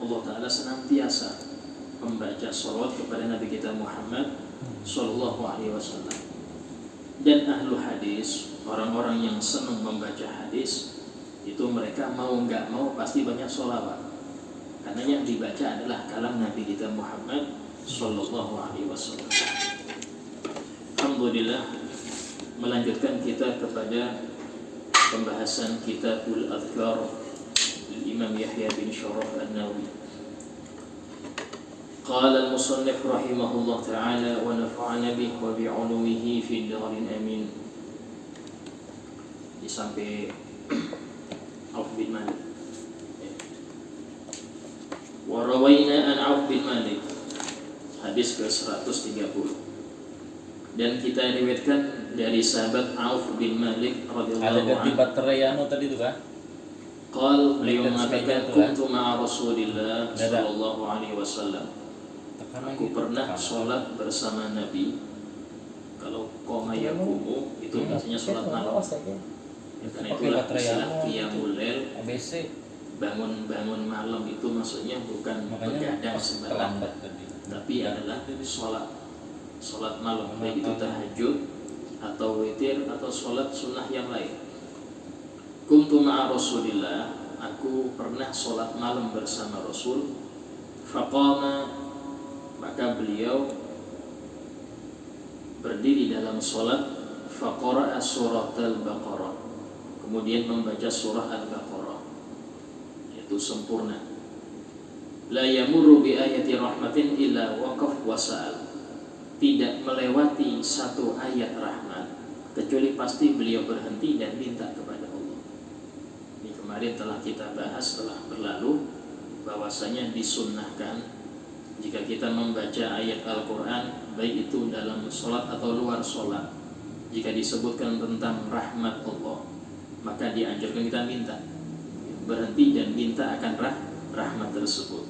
Allah Ta'ala senantiasa membaca sholawat kepada Nabi kita Muhammad Sallallahu Alaihi Wasallam. Dan ahlu hadis, orang-orang yang senang membaca hadis, itu mereka mau nggak mau pasti banyak sholawat, karena yang dibaca adalah kalam Nabi kita Muhammad Sallallahu Alaihi Wasallam. Alhamdulillah, melanjutkan kita kepada pembahasan Kitabul Adhkar Imam Yahya bin Sharaf An-Nawawi. Qala al-musannif rahimahullah ta'ala wa nafa'ana bihi wa bi'ulumihi fi ad-darin amin. Sampai Auf bin Malik. Wa rawayna an Auf bin Malik, hadis ke-130. Dan kita riwayatkan dari sahabat Auf bin Malik radhiyallahu anhu. Ada di bateraiano tadi itu kan? Qal, beliau mengatakan kuntu ma'a Rasulillah sallallahu alaihi wasallam. Aku pernah sholat bersama Nabi. Kalau qoma yaqumu itu maksudnya sholat malam. Karena itulah istilah qiyamul lail. Bangun malam itu maksudnya bukan begadang sembarang, tapi adalah sholat malam, baik itu tahajud atau witir atau sholat sunnah yang lain. Kuntu ma'a Rasulillah, aku pernah sholat malam bersama Rasul. Faqama, maka beliau berdiri dalam sholat. Faqara'a surat al-Baqarah, kemudian membaca surah al-Baqarah, yaitu sempurna. La yamurru bi ayati rahmatin illa waqaf wa sa'al, tidak melewati satu ayat rahmat kecuali pasti beliau berhenti dan minta kepada Allah. Ini kemarin telah kita bahas, telah berlalu, bahwasanya disunnahkan jika kita membaca ayat Al-Quran, baik itu dalam sholat atau luar sholat, jika disebutkan tentang rahmat Allah, maka dianjurkan kita minta, berhenti dan minta akan rahmat tersebut.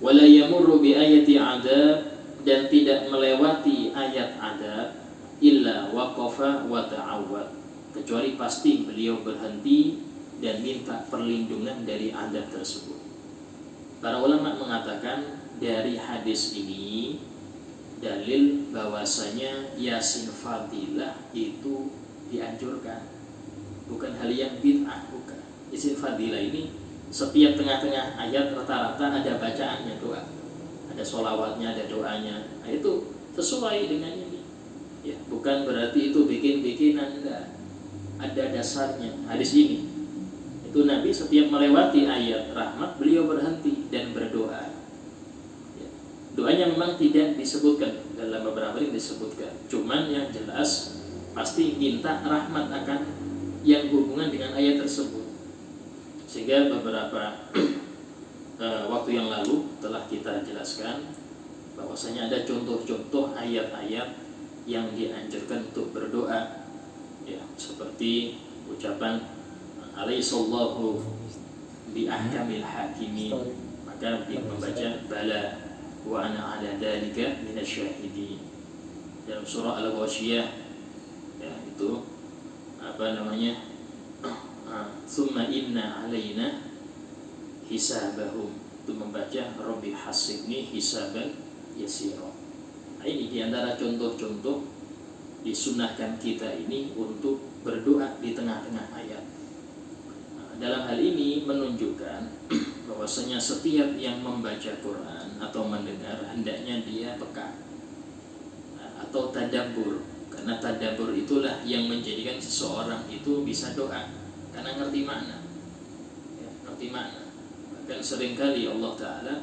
Wala yamurru bi ayati adab, dan tidak melewati ayat adab illa waqafa wa ta'awwad, kecuali pasti beliau berhenti dan minta perlindungan dari adab tersebut. Para ulama mengatakan dari hadis ini dalil bahwasanya Yasin Fadilah itu dianjurkan, bukan hal yang bid'ah, bukan. Yasin Fadilah ini setiap tengah-tengah ayat rata-rata ada bacaannya, doa, ada sholawatnya, ada doanya. Nah, itu sesuai dengan ini, ya, bukan berarti itu bikin-bikinan, enggak. Ada dasarnya hadis ini. Itu Nabi setiap melewati ayat rahmat beliau berhenti dan berdoa. Ya. Doanya memang tidak disebutkan, dalam beberapa yang disebutkan. Cuman yang jelas pasti minta rahmat akan yang hubungan dengan ayat tersebut. Sehingga beberapa waktu yang lalu telah kita jelaskan bahwasanya ada contoh-contoh ayat-ayat yang dianjurkan untuk berdoa, ya, seperti ucapan alaihissallahu bi ahkamil hakimin, maka dia membaca bala wa ana ala dzalika minasyahidin. Dalam surah Al-Ghasyiyah, ya, itu summa inna alaina hisabahum, itu membaca rabbi hasibni hisaban yasira. Nah, ini diantara contoh-contoh disunahkan kita ini untuk berdoa di tengah-tengah ayat. Dalam hal ini menunjukkan bahwasanya setiap yang membaca Quran atau mendengar hendaknya dia peka atau tadabbur, karena tadabbur itulah yang menjadikan seseorang itu bisa doa karena ngerti makna, ya, ngerti makna. Dan seringkali Allah Ta'ala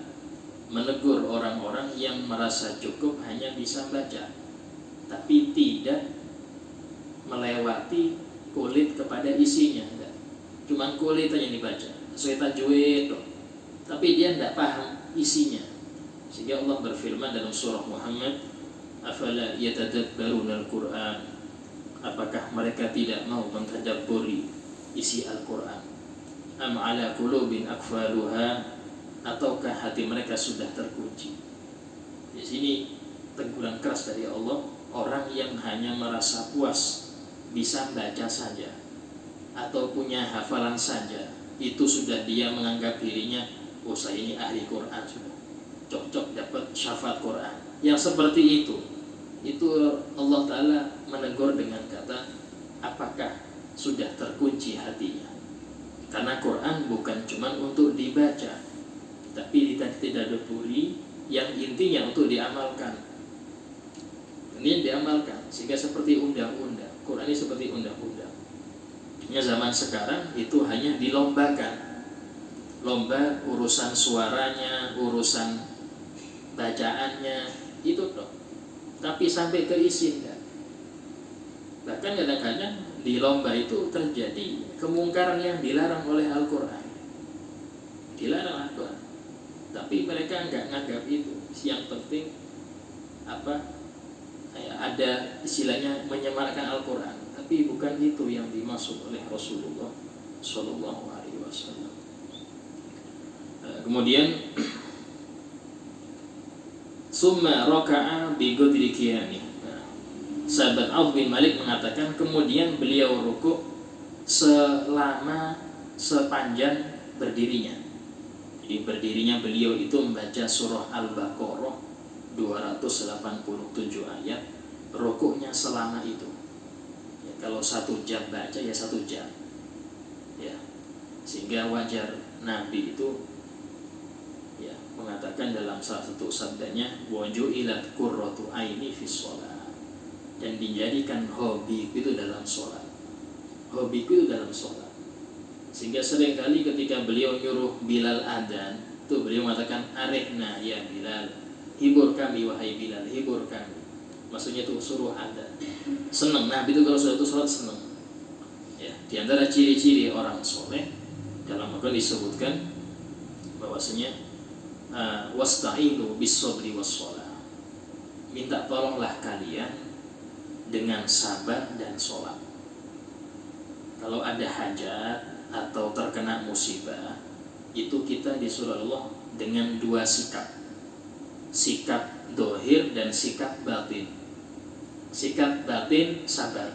menegur orang-orang yang merasa cukup hanya bisa baca, tapi tidak melewati kulit kepada isinya. Cuman kulit aja yang dibaca, sesuai tajwid, tapi dia tidak paham isinya. Sehingga Allah berfirman dalam surah Muhammad, afala yatadabbaruna al-Quran, apakah mereka tidak mau mentadabburi isi Al-Quran? Am ala qulubin akfaluha, ataukah hati mereka sudah terkunci? Di sini teguran keras dari Allah, orang yang hanya merasa puas bisa baca saja atau punya hafalan saja, itu sudah dia menganggap dirinya oh saya ini ahli Quran sudah, cocok dapat syafaat Quran. Yang seperti itu Allah Ta'ala menegur dengan kata, apakah sudah terkunci hatinya? Karena Quran bukan cuma untuk dibaca, tapi ditadaburi, yang intinya untuk diamalkan. Ini diamalkan, sehingga seperti undang-undang. Quran ini seperti undang-undang. Zaman sekarang itu hanya dilombakan, lomba urusan suaranya, urusan bacaannya, itu toh. Tapi sampai ke isi enggak. Bahkan kadang-kadang di lomba itu terjadi kemungkaran yang dilarang oleh Al-Quran. Dilarang Al-Quran. Tapi mereka enggak nganggap itu. Yang penting ada istilahnya menyemarkan Al-Quran. Tapi bukan itu yang dimaksud oleh Rasulullah Sallallahu Alaihi Wasallam. Kemudian summa raka'a bi qadri qiyamih. Sahabat Auf bin Malik mengatakan kemudian beliau rukuk selama sepanjang berdirinya. Jadi berdirinya beliau itu membaca surah Al-Baqarah 287 ayat, rukuknya selama itu. Ya, kalau 1 jam baca ya 1 jam. Ya. Sehingga wajar Nabi itu ya mengatakan dalam salah satu sabdanya, wa ju'ilat qurratu aini fi shalah, dan dijadikan hobi itu dalam sholat. Hobi itu dalam sholat. Sehingga seringkali ketika beliau nyuruh Bilal adzan, itu beliau mengatakan arihna ya Bilal, hibur kami wahai Bilal, hibur kami. Maksudnya itu suruh adzan. Senang Nabi itu kalau sudah itu sholat senang. Ya, di antara ciri-ciri orang soleh dalam Al-Quran disebutkan bahwasanya wasta'inu bis-sabri was-shalah. Minta tolonglah kalian dengan sabar dan sholat. Kalau ada hajat atau terkena musibah, itu kita disuruh Allah dengan 2 sikap. Sikap dohir dan sikap batin. Sikap batin sabar,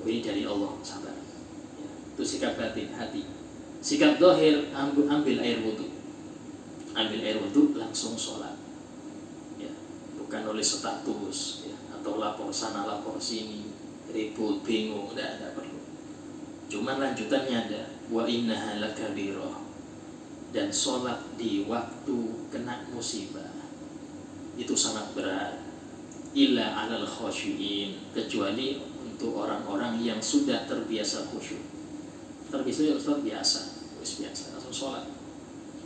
ini dari Allah, sabar ya, itu sikap batin hati. Sikap dohir ambil air wudhu. Ambil air wudhu langsung sholat ya, bukan oleh status ya, atau lapor sana lapor sini, ribut bingung, tidak perlu. Cuman lanjutannya ada wa innaha lakabirah, dan sholat di waktu kena musibah itu sangat berat. Illa alal khasyiin, kecuali untuk orang-orang yang sudah terbiasa khusyuk. Terbiasa biasa langsung sholat.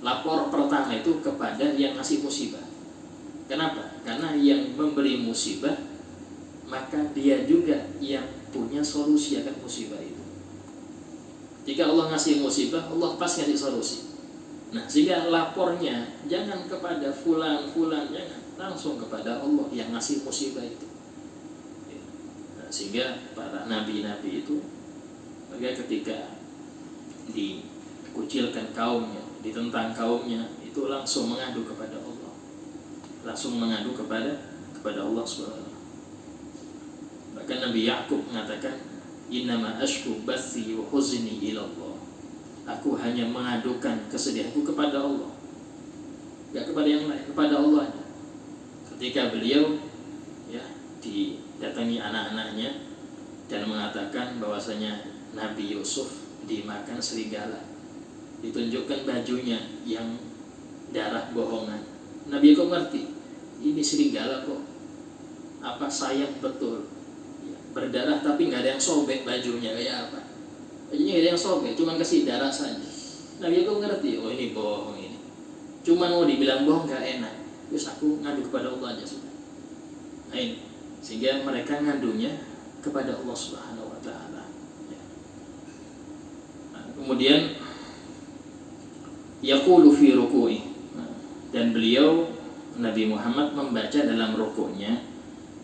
Lapor pertama itu kepada yang ngasih musibah. Kenapa? Karena yang memberi musibah, maka dia juga yang punya solusi akan musibah itu. Jika Allah ngasih musibah, Allah pasti ngasih solusi. Nah, sehingga lapornya jangan kepada fulan, jangan, langsung kepada Allah yang ngasih musibah itu. Nah, sehingga para nabi-nabi itu, mereka ketika dikucilkan kaumnya, ditentang kaumnya, itu langsung mengadu kepada Allah, langsung mengadu kepada Allah Subhanahu. Bahkan Nabi Yakub mengatakan, innama ashku bathi wa huzni ila Allah. Aku hanya mengadukan kesedihanku kepada Allah, enggak kepada yang lain, kepada Allah aja. Ketika beliau ya didatangi anak-anaknya dan mengatakan bahwasanya Nabi Yusuf dimakan serigala, ditunjukkan bajunya yang darah bohongan. Nabi Yakub ngerti, ini serigala kok, apa sayang betul ya, berdarah tapi nggak ada yang sobek bajunya, kayak apa? Bajunya nggak ada yang sobek, cuma kasih darah saja. Nabi Yakub ngerti, oh ini bohong ini. Cuma mau dibilang bohong nggak enak, terus aku ngadu kepada Allah aja sudah. Nah, ini. Sehingga mereka ngadunya kepada Allah Subhanahu Wa Taala. Ya. Nah, kemudian yaqulu fi ruku'i, dan beliau Nabi Muhammad membaca dalam rukuknya,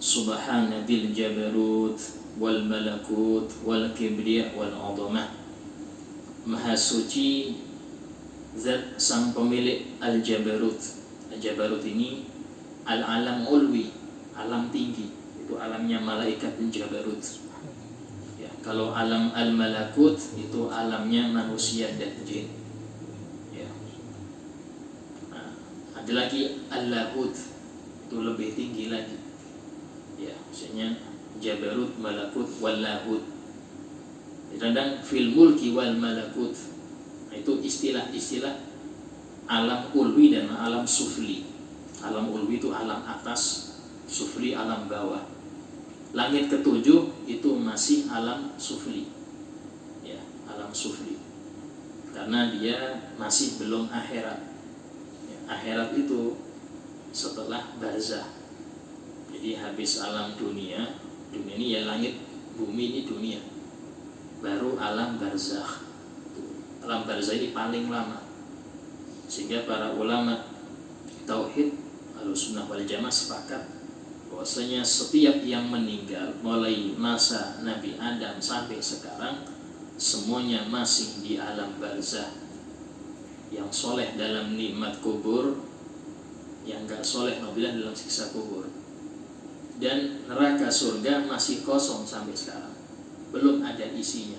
subhana dzil jabarut wal malakut wal kibriya wal 'azamah. Maha suci zat sang pemilik al-jabarut. Al-jabarut ini al-alam ulwi, alam tinggi, itu alamnya malaikat al-jabarut. Ya, kalau alam al-malakut itu alamnya manusia dan jin. Ada lagi al-lahud, itu lebih tinggi lagi. Ya, maksudnya jabarut, malakut, wal-lahud. Kadang fil mulki wal malakut. Nah, itu istilah-istilah alam ulwi dan alam sufli. Alam ulwi itu alam atas, sufli alam bawah. Langit ketujuh itu masih alam sufli. Ya, alam sufli. Karena dia masih belum akhirat. Ya, akhirat itu setelah barzah. Jadi habis alam dunia ini ya langit, bumi ini dunia. Baru alam barzakh. Alam barzakh ini paling lama. Sehingga para ulama tauhid Ahlussunnah wal Jamaah sepakat bahwasanya setiap yang meninggal mulai masa Nabi Adam sampai sekarang semuanya masih di alam barzakh. Yang soleh dalam nikmat kubur, yang gak soleh naudzubillah dalam siksa kubur. Dan neraka surga masih kosong sampai sekarang, belum ada isinya.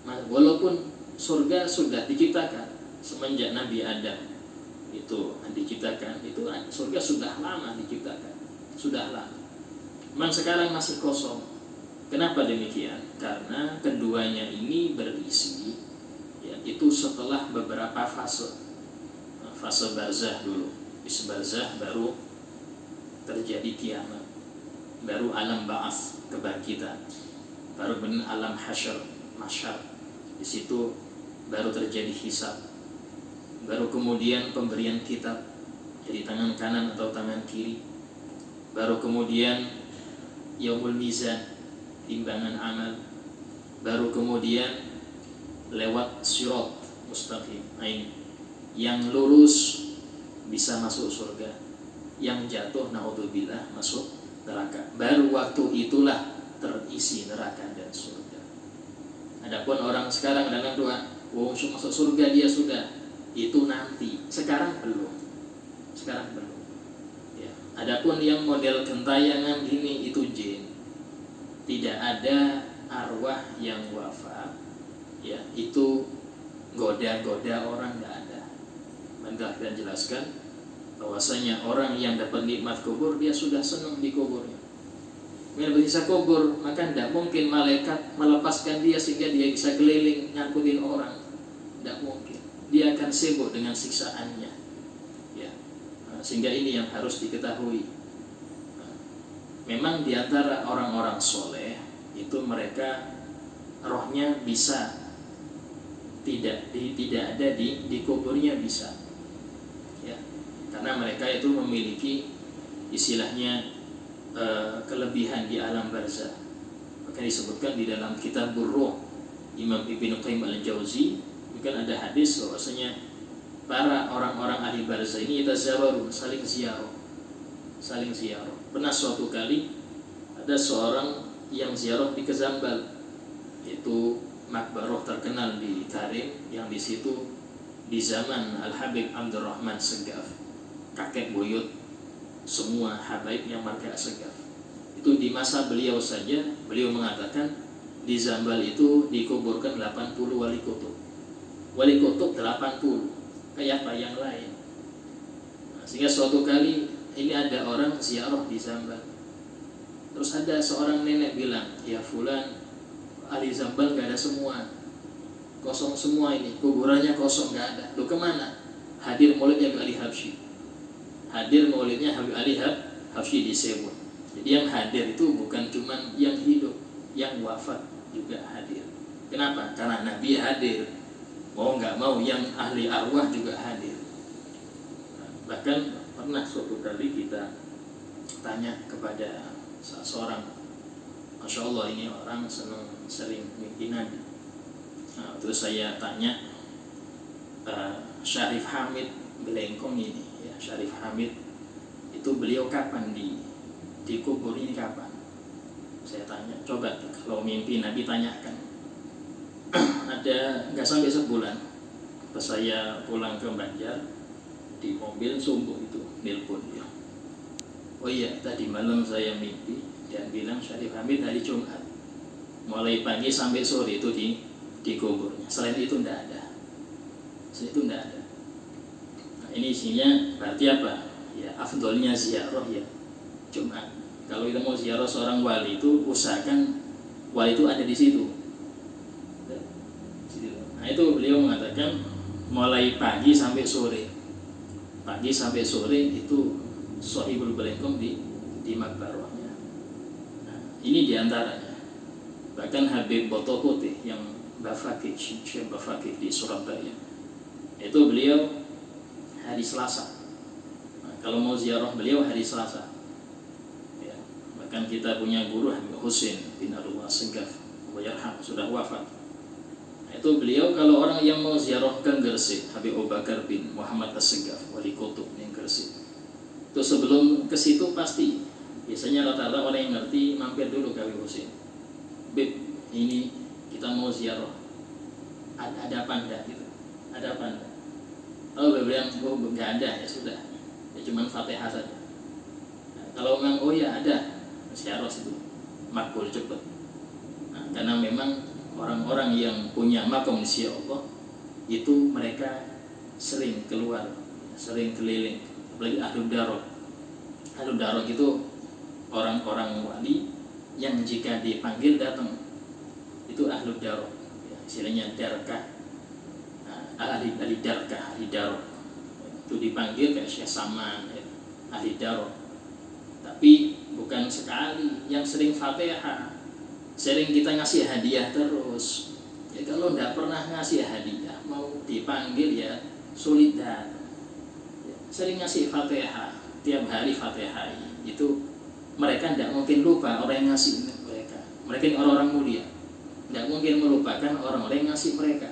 Walaupun surga sudah diciptakan semenjak Nabi Adam itu diciptakan, itu surga sudah lama diciptakan, sudah lama. Memang sekarang masih kosong. Kenapa demikian? Karena keduanya ini berisi, ya, itu setelah beberapa fase. Fase barzah dulu, bis barzah baru terjadi kiamat, baru alam ba'ats, kebangkitan, baru benar alam hasyar, masyar. Di situ baru terjadi hisab, baru kemudian pemberian kitab jadi tangan kanan atau tangan kiri, baru kemudian yaumul mizan, timbangan amal, baru kemudian lewat sirat mustaqim. Nah, ini yang lurus bisa masuk surga, yang jatuh naudzubillah masuk neraka. Baru waktu itulah terisi neraka dan surga. Adapun orang sekarang dengan doa, masuk surga dia sudah, itu nanti. Sekarang belum. Sekarang belum. Ya. Adapun yang model gentayangan gini itu jin. Tidak ada arwah yang wafat. Ya, itu goda-goda orang nggak ada. Maka kita jelaskan bahwasanya orang yang dapat nikmat kubur dia sudah senang di kuburnya. Bila bisa kubur, maka tidak mungkin malaikat melepaskan dia sehingga dia bisa keliling ngangkutin orang. Tidak mungkin. Dia akan sibuk dengan siksaannya. Ya. Sehingga ini yang harus diketahui. Memang di antara orang-orang soleh itu mereka rohnya bisa tidak ada di kuburnya bisa. Ya. Karena mereka itu memiliki istilahnya kelebihan di alam barzah. Maka disebutkan di dalam kitab Ruh Imam Ibnu Qayyim al-Jauzi, kan ada hadis bahwasanya para orang-orang ahli barzah ini yatazawarun, saling ziarah. Pernah suatu kali ada seorang yang ziarah di Kezambal, itu makbaroh terkenal di Tarim, yang di situ di zaman Al-Habib Abdurrahman Segaf, kakek buyut semua habaib yang marga Segaf. Itu di masa beliau saja, beliau mengatakan di Zambal itu dikuburkan 80 wali kutub. Wali kutub 80, kayak apa yang lain. Sehingga suatu kali ini ada orang ziarah di Zambal. Terus ada seorang nenek bilang, ya fulan, ahli Zambal gak ada semua, kosong semua ini, kuburannya kosong, gak ada. Lu kemana? Hadir maulidnya Habib Ali Habsyi. Hadir maulidnya Habib Ali Habsyi di Sebun. Jadi yang hadir itu bukan cuma yang hidup, yang wafat juga hadir. Kenapa? Karena Nabi hadir. Mau nggak mau yang ahli arwah juga hadir. Bahkan pernah suatu kali kita tanya kepada seorang, Masya Allah ini orang sering mimpi Nabi. Terus saya tanya, Syarif Hamid Belengkong ini, ya, Syarif Hamid itu beliau kapan di kubur ini kapan? Saya tanya, coba kalau mimpi Nabi tanyakan. Ada nggak sampai sebulan pas saya pulang ke Banjar, di mobil subuh itu nelpon dia, oh iya tadi malam saya mimpi dan bilang Syarif Hamid hari Jumat mulai pagi sampai sore itu di kuburnya. Selain itu tidak ada. Ini isinya berarti apa? Ya afdolnya ziarah ya Jumat. Kalau kita mau ziarah seorang wali itu usahakan wali itu ada di situ. Nah itu beliau mengatakan mulai pagi sampai sore. Pagi sampai sore itu Sohibul Balengkong di makbarahnya. Nah, ini diantaranya. Bahkan Habib Botokote yang Bafakih, Syekh Bafakih di Surabaya, itu beliau hari Selasa. Nah, kalau mau ziarah beliau hari Selasa. Ya, bahkan kita punya guru Habib Husin bin Abdullah Segaf, Wajarham, sudah wafat. Nah, itu beliau kalau orang yang mau ziarah ke Gresik, Habib Abu Bakar bin Muhammad As-Segaf, wali kutub yang Gresik, itu sebelum ke situ pasti biasanya rata-rata orang yang ngerti mampir dulu ke Habib Husin. Bib, ini kita mau ziarah, ada apa enggak gitu, ada apa enggak? Kalau beliau oh nggak ada ya sudah, ya cuma Fatihah saja. Nah, kalau memang oh ya ada, ziarah itu makbul cepat. Nah, karena memang orang-orang yang punya makom di Allah itu mereka sering keluar, sering keliling, apalagi ahlul darah. Ahlul darah itu orang-orang wali yang jika dipanggil datang, itu ahlul darah, ya, istilahnya darkah, ahli darkah, ahli darah, itu dipanggil kayak Syekh Saman, ya, ahli darah. Tapi bukan sekali, yang sering Fatihah, sering kita ngasih hadiah terus. Ya kalau tidak pernah ngasih hadiah, mau dipanggil ya sulit datang. Ya, sering ngasih Fatihah, tiap hari Fatihah, itu mereka tidak mungkin lupa orang yang ngasih mereka. Mereka ini orang-orang mulia, tidak mungkin melupakan orang-orang yang ngasih mereka.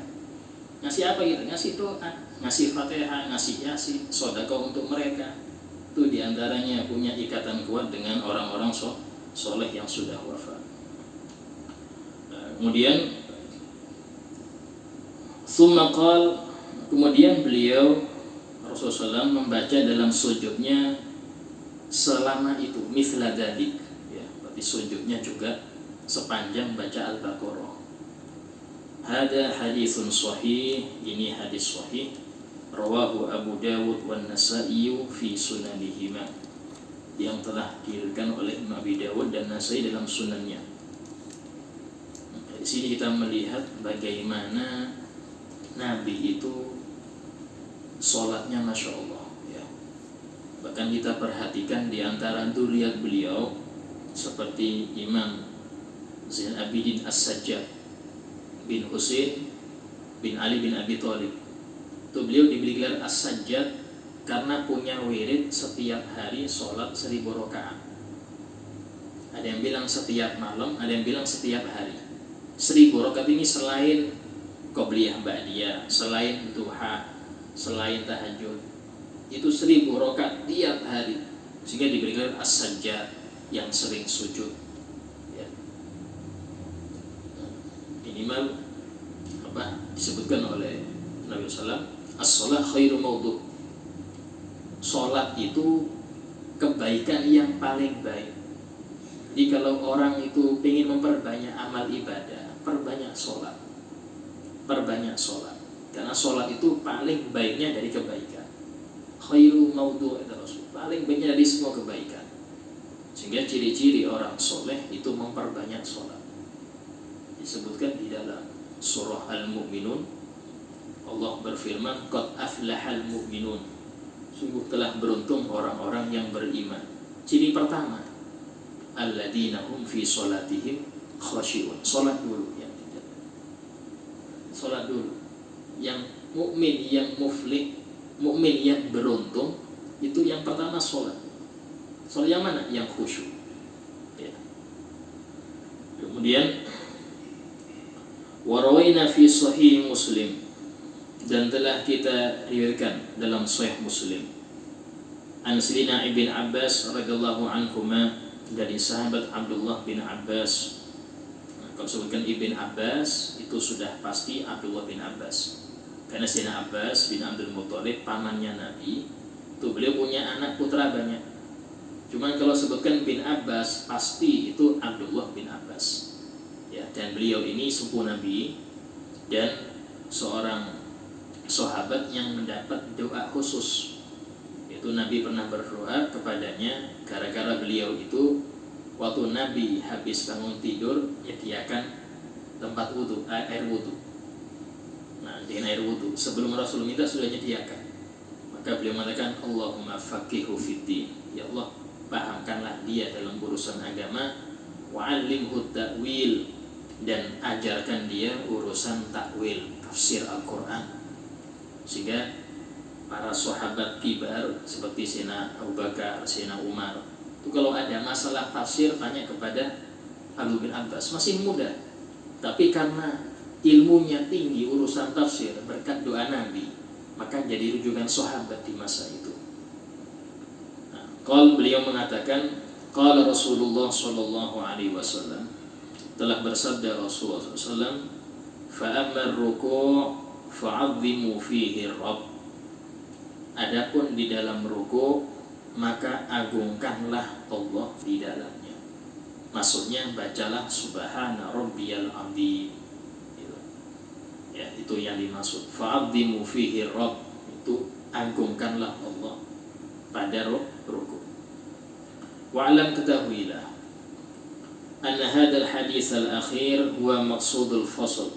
Ngasih apa gitu? Ngasih doa, ngasih Fatihah, ngasih yasin, sedekah untuk mereka. Itu diantaranya punya ikatan kuat dengan orang-orang soleh yang sudah wafat. Kemudian kemudian beliau Rasulullah SAW membaca dalam sujudnya selama itu mithla dzalik, ya, berarti sujudnya juga sepanjang baca Al-Baqarah. Hada haditsun sahih, ini hadis sahih, rawahu Abu Dawud wan Nasa'i fi sunanihima, yang telah diriwayatkan oleh Imam Abi Dawud dan Nasa'i dalam sunannya. Di sini kita melihat bagaimana Nabi itu sholatnya Masya Allah, ya. Bahkan kita perhatikan di antara dzurriyyah beliau seperti Imam Zain Abidin As-Sajjad bin Husain bin Ali bin Abi Thalib. Itu beliau diberi gelar As-Sajjad karena punya wirid setiap hari sholat 1000 rakaat. Ada yang bilang setiap malam, ada yang bilang setiap hari. 1000 rakaat ini selain qobliyah ba'diyah, selain duha, selain tahajud. Itu 1000 rakaat tiap hari. Sehingga diberi gelar As-Sajjad, yang sering sujud. Ya. Minimal apa disebutkan oleh Nabi SAW, as-sholat khairu maudhu. Sholat itu kebaikan yang paling baik. Jadi kalau orang itu ingin memperbanyak amal ibadah, perbanyak sholat. Perbanyak sholat. Karena sholat itu paling baiknya dari kebaikan. Khairu maudhu itu paling baiknya dari semua kebaikan. Sehingga ciri-ciri orang soleh itu memperbanyak sholat. Disebutkan di dalam surah Al-Mu'minun, Allah berfirman, qad aflahal mu'minun, sungguh telah beruntung orang-orang yang beriman. Ciri pertama, alladzina hum fi sholatihim khashi'un. Sholat dulu, yang tidak. Sholat dulu. Yang mukmin, yang muflih, mukmin yang beruntung, itu yang pertama sholat. Sholat yang mana? Yang khusyuk, ya. Kemudian warawina fi sahih Muslim, dan telah kita riwayatkan dalam Sahih Muslim, an Sayyidina Ibn Abbas radhiyallahu anhuma, dari sahabat Abdullah bin Abbas. Nah, kalau sebutkan Ibn Abbas itu sudah pasti Abdullah bin Abbas, karena Sayyidina Abbas bin Abdul Muthalib pamannya Nabi, itu beliau punya anak putra banyak. Cuman kalau sebutkan bin Abbas pasti itu Abdullah bin Abbas, ya. Dan beliau ini sepupu Nabi dan seorang sahabat yang mendapat doa khusus. Itu Nabi pernah berdoa kepadanya gara-gara beliau itu waktu Nabi habis bangun tidur menyediakan tempat wudu, air wudu. Nah, dengan air wudu sebelum Rasul minta sudah menyediakan. Maka beliau mengatakan Allahumma faqihu fiddin. Ya Allah, pahamkanlah dia dalam urusan agama, wa'allimhu ta'wil, dan ajarkan dia urusan takwil, tafsir Al-Quran. Sehingga para sahabat kibar seperti Sayyidina Abu Bakar, Sayyidina Umar, itu kalau ada masalah tafsir tanya kepada Abdullah bin Abbas, masih muda, tapi karena ilmunya tinggi urusan tafsir berkat doa Nabi, maka jadi rujukan sahabat di masa itu. Nah, beliau mengatakan, qala Rasulullah sallallahu alaihi wasallam, telah bersabda Rasulullah SAW, fa'ammar ruku' fa'azzimu fihi rabb. Adapun di dalam ruku' maka agungkanlah Allah di dalamnya. Maksudnya bacalah subhana rabbiyal azim. Ya, itu yang dimaksud. Fa'azzimu fihi rabb, itu agungkanlah Allah pada ruku'. Wa'alam, ketahuilah, anna hadal hadis al-akhir huwa maqsudul fasl,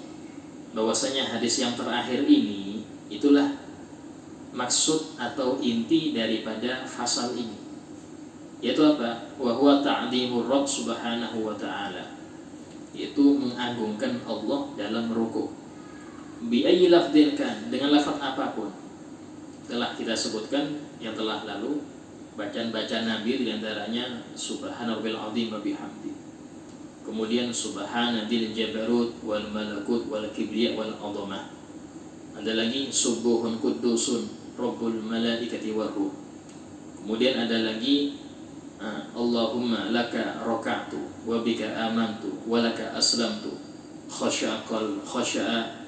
bahwasanya hadis yang terakhir ini itulah maksud atau inti daripada fasal ini, yaitu apa? Wa huwa ta'dhimur rabb subhanahu wa ta'ala, yaitu mengagungkan Allah dalam ruku'. Bi ayyi lafdhin kan, dengan lafaz apapun. Telah kita sebutkan yang telah lalu bacaan-bacaan Nabi, diantaranya subhanallahil azim wa bihamdi, kemudian subhana dzil jabarut wal malakut wal kibriya wal azamah. Ada lagi subuhun qudusun rabbul malaikati war ruh. Kemudian ada lagi Allahumma laka raka'tu wa bika amantu wa laka aslamtu khasha'a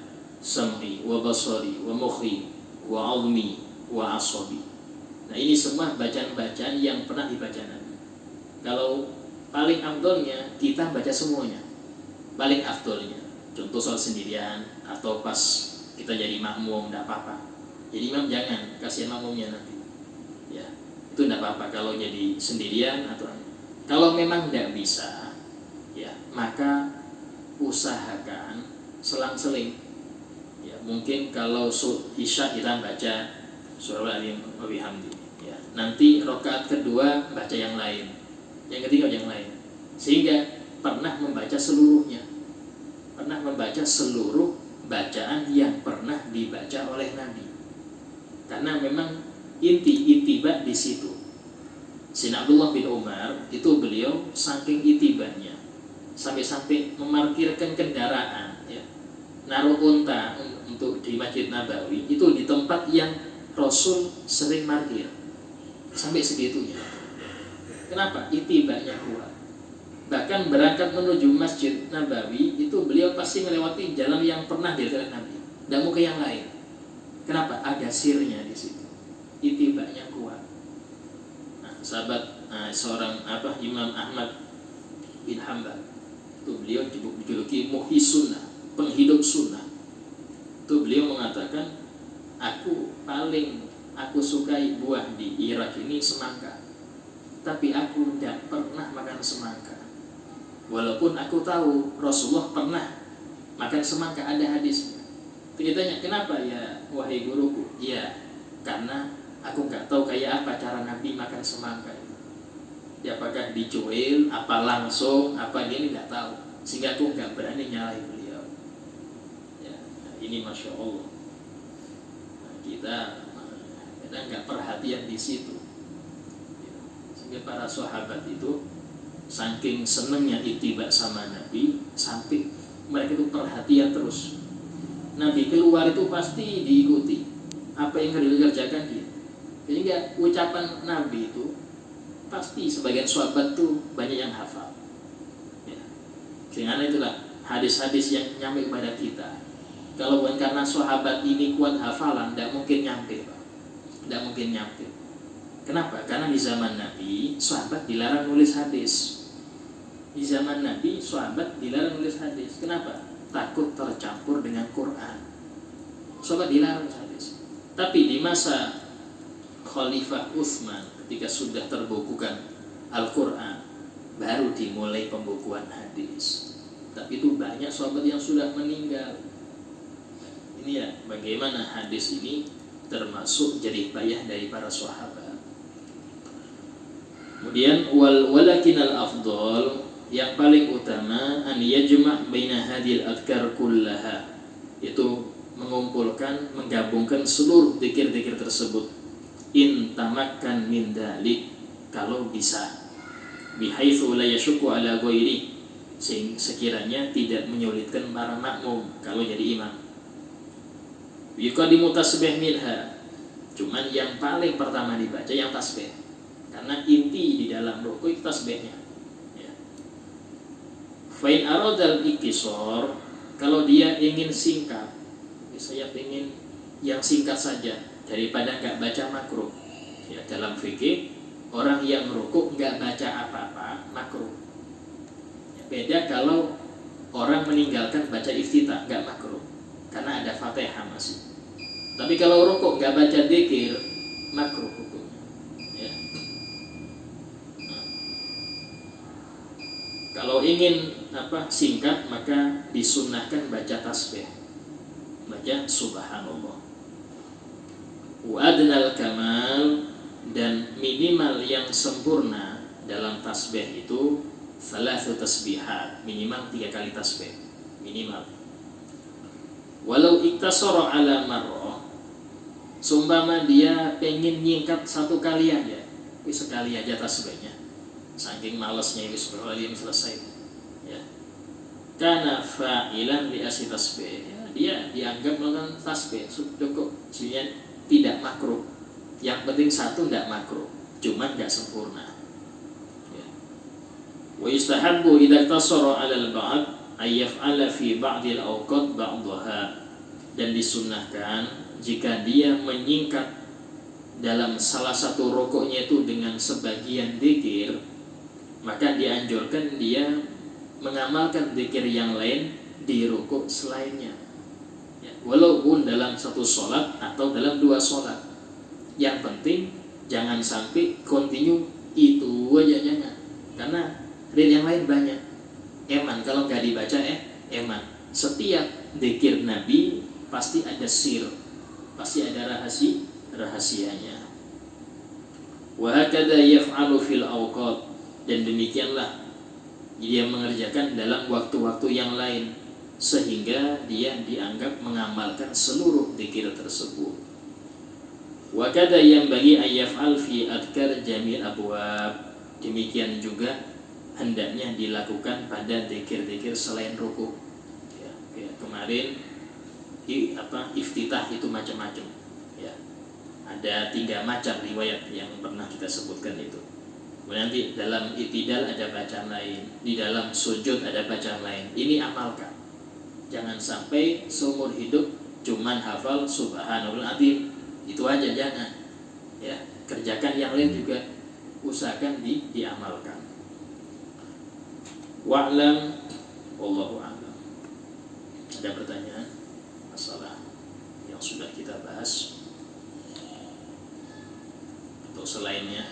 sam'i wa basari wa mukhi wa 'azmi wa 'asabi. Nah, ini semua bacaan-bacaan yang pernah dibaca Nabi. Kalau paling afdolnya kita baca semuanya. Paling afdolnya, contoh soal sendirian atau pas kita jadi makmum, tidak apa-apa. Jadi imam jangan, kasihan makmumnya nanti. Ya, itu tidak apa-apa kalau jadi sendirian atau kalau memang tidak bisa, ya maka usahakan selang-seling. Ya, mungkin kalau isya kita baca surah Al-Imam Bihamdi. Ya, nanti rakaat kedua baca yang lain. Yang ketiga yang lain, sehingga pernah membaca seluruhnya, pernah membaca seluruh bacaan yang pernah dibaca oleh Nabi, karena memang inti ittiba di situ. Sayyidina Abdullah bin Umar itu beliau saking itibanya sampai-sampai memarkirkan kendaraan, ya, naruh unta untuk di Masjid Nabawi itu di tempat yang Rasul sering parkir, sampai segitunya. Kenapa? Itibanya kuat. Bahkan berangkat menuju Masjid Nabawi itu beliau pasti melewati jalan yang pernah dilakukan Nabi, tidak mau ke yang lain. Kenapa? Ada sirnya di situ. Itibanya kuat. Nah, sahabat seorang Imam Ahmad bin Hanbal itu beliau dijuluki muhyi sunnah, penghidup sunnah. Itu beliau mengatakan, aku sukai buah di Irak ini semangka, tapi aku tidak pernah makan semangka. Walaupun aku tahu Rasulullah pernah makan semangka, ada hadisnya. Ditanya, kenapa ya wahai guruku? Ya, karena aku nggak tahu kayak apa cara Nabi makan semangka itu. Ya, apakah dicuil, apa langsung, apa gini, nggak tahu. Sehingga aku nggak berani nyalahi beliau. Ya, nah ini Masya Allah. Nah, kita nggak perhatian di situ. Para sahabat itu saking senangnya ittiba sama Nabi sampai mereka itu perhatian terus. Nabi keluar itu pasti diikuti apa yang harus dikerjakan dia. Sehingga ucapan Nabi itu pasti sebagian sahabat tuh banyak yang hafal. Ya. Sehingga itulah hadis-hadis yang nyampe kepada kita. Kalau bukan karena sahabat ini kuat hafalan, tidak mungkin nyampe, Pak. Tidak mungkin nyampe. Kenapa? Karena di zaman Nabi, sahabat dilarang nulis hadis. Di zaman Nabi, sahabat dilarang nulis hadis. Kenapa? Takut tercampur dengan Quran. Sahabat dilarang nulis hadis. Tapi di masa Khalifah Utsman ketika sudah terbukukan Al-Quran, baru dimulai pembukuan hadis. Tapi itu banyak sahabat yang sudah meninggal. Ini ya bagaimana hadis ini termasuk jerih payah dari para sahabat. Kemudian walakin al-afdal, yang paling utama, an yajma' baina hadhil adhkar kullaha, yaitu mengumpulkan, menggabungkan seluruh zikir-zikir tersebut, in tamakkan min dalik, kalau bisa, bihaitsu la yashukku ala ghairi, sekiranya tidak menyulitkan para makmum kalau jadi imam. Yuqaddimu tasbih minha, cuman yang paling pertama dibaca yang tasbih, karena inti di dalam rukuk itu tasbihnya. Fa'in aradal iktisar, kalau dia ingin singkat, saya ingin yang singkat saja daripada nggak baca makruh. Ya, dalam fikih orang yang rukuk nggak baca apa-apa makruh. Ya, beda kalau orang meninggalkan baca iftitah, nggak makruh karena ada Fatihah masih. Tapi kalau rukuk nggak baca dzikir, makruh hukumnya. Ya. Kalau ingin singkat, maka disunnahkan baca tasbih, baca subhanallah. Wa adnal kamal, dan minimal yang sempurna dalam tasbih itu thalathu tasbihat, minimal 3 kali tasbih minimal. Walau iktasara ala marrah, sumpama dia pengen nyingkat 1 kali aja, sekali aja tasbihnya, saking malasnya ini sebelum selesai, ya. Karena fa'ilan li asy tasbih, ya, dia dianggap melakukan tasbih cukup, sehingga tidak makruh. Yang penting 1 tidak makruh, cuman nggak sempurna. Ya. Wa yustahabbu idza tasara 'ala al-ba'd ay yaf'ala fi ba'dil awqat ba'daha, dan disunnahkan jika dia menyingkat dalam salah satu rukuknya itu dengan sebagian dzikir, maka dianjurkan dia mengamalkan dzikir yang lain di rukuk selainnya, ya, walaupun dalam 1 sholat atau dalam 2 sholat. Yang penting jangan sampai continue itu aja, jangan, karena real yang lain banyak. Eman kalau nggak dibaca eman. Setiap dzikir Nabi pasti ada sir, pasti ada rahasianya. Wa hakadha yaf'alu fil awqat, dan demikianlah dia mengerjakan dalam waktu-waktu yang lain, sehingga dia dianggap mengamalkan seluruh dzikir tersebut. Wa kadza yang bagi ayyaf'al fi adkar jamil abwab, demikian juga hendaknya dilakukan pada dzikir-dzikir selain rukuk. Ya, kemarin iftitah itu macam-macam. Ya, ada 3 macam riwayat yang pernah kita sebutkan itu. Nanti dalam itidal ada bacaan lain, di dalam sujud ada bacaan lain. Ini amalkan. Jangan sampai seumur hidup cuman hafal subhanallah azim, itu aja, jangan. Ya, kerjakan yang lain juga, usahakan diamalkan. Wa'lam wallahu a'lam. Ada pertanyaan masalah yang sudah kita bahas atau selainnya?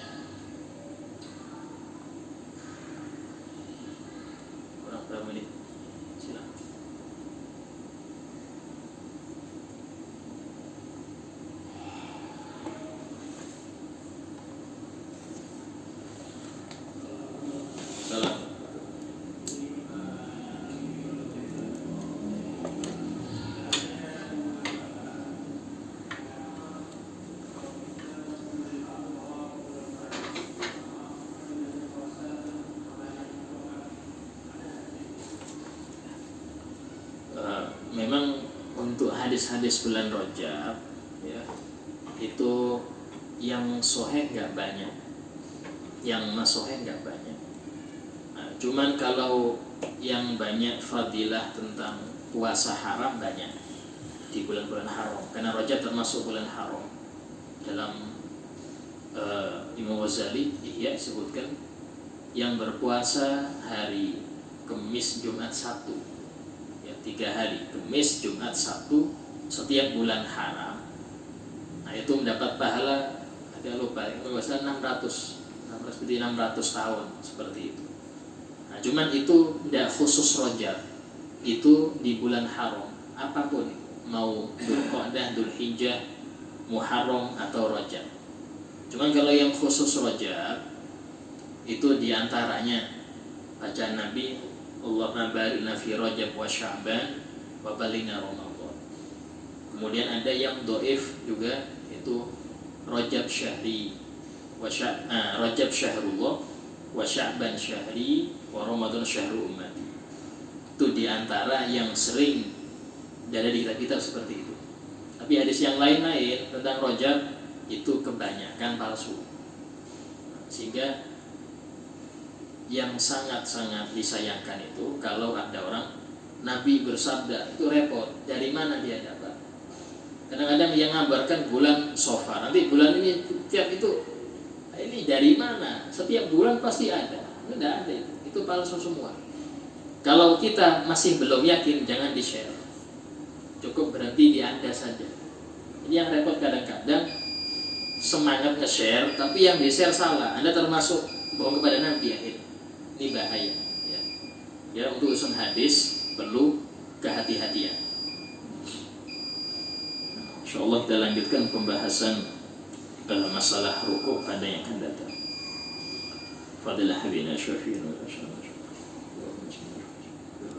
Kurang berapa menit? Silakan. Memang untuk hadis-hadis bulan Rajab, ya, itu yang sahih nggak banyak, yang masoheh nggak banyak. Nah, cuman kalau yang banyak fadilah tentang puasa haram banyak di bulan-bulan haram, karena Rajab termasuk bulan haram. Dalam Imam Ghazali Ihya disebutkan yang berpuasa hari Kamis, Jumat, Sabtu, 3 hari, Kamis, Jumat, Sabtu setiap bulan haram, Nah, itu mendapat pahala, agak lupa, bahwasanya 600 tahun seperti itu. Nah, cuman itu tidak khusus Rajab, itu di bulan haram apapun, mau Dzulqa'dah, Dzulhijjah, Muharram atau Rajab. Cuman kalau yang khusus Rajab itu diantaranya bacaan Nabi, Allahumma barikna fi Rajab wa Sya'ban wa balina Ramadan. Kemudian ada yang dhaif juga, itu Rajab syahri wa Rajab syahrullah wa Sya'ban syahri wa Ramadan syahru ummati. Itu diantara yang sering ada di kitab-kitab seperti itu. Tapi hadis yang lain-lain tentang Rajab itu kebanyakan palsu. Sehingga yang sangat-sangat disayangkan itu kalau ada orang Nabi bersabda, itu repot, dari mana dia dapat? Kadang-kadang yang ngabarkan bulan Safar, nanti bulan ini tiap itu, ini dari mana? Setiap bulan pasti ada. Tidak ada, itu palsu semua. Kalau kita masih belum yakin, jangan di-share. Cukup berhenti di Anda saja. Ini yang repot kadang-kadang, semangat nge-share, tapi yang di-share salah. Anda termasuk bohong kepada Nabi akhirnya. Ini bahaya. Ya, untuk urusan hadis perlu kehati-hatian. InsyaAllah kita lanjutkan pembahasan masalah rukuk pada yang akan datang. Fadilah habina syafi'in wa